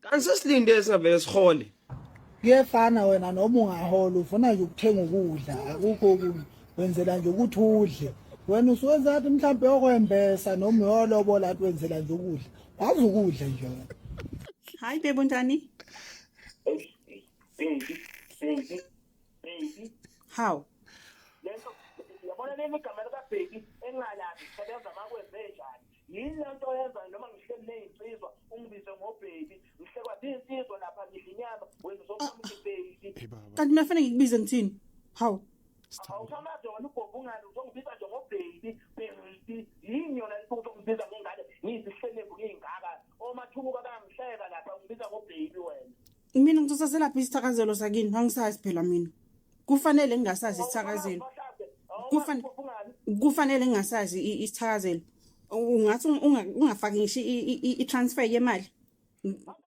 Kanti sesilinde singavele sihole. Kuyefana wena noma ungahola ufuna nje ukuthenga ukudla akukho okunye wenzela nje ukuthi udle wena usuwenza athi mhlawumbe yokwembesa noma uyolobola athi wenzela nje ukudla wazi ukudla nje wena. Hi babe unjani? Baby. How? Lento yabona leli igama lika baby engalazi sebenza makwenze njani. Yini lento yenza noma ngihleli nezinsizwa ungibize ngobaby ngihlekwa izinsizwa lapha ngidla inyama wena uzokhuluma baby. Kanti mina fanele ngikubize ngithini? How? Awusamazi wona ugogo ungani uzongibiza nje ngobaby baby yini yona lento uzongibiza ngengane ngizihlelembu ngingaka omathumuka bangihleka lapha ngibiza ngobaby wena. Mina ngizosasela phi isithakazelo sakini? Angisazi phela mina. Kufanele ngingasazi isithakazelo. Kufanele ngingasazi isithakazelo. Ungathi ungafaki ngisho i-transfer yemali.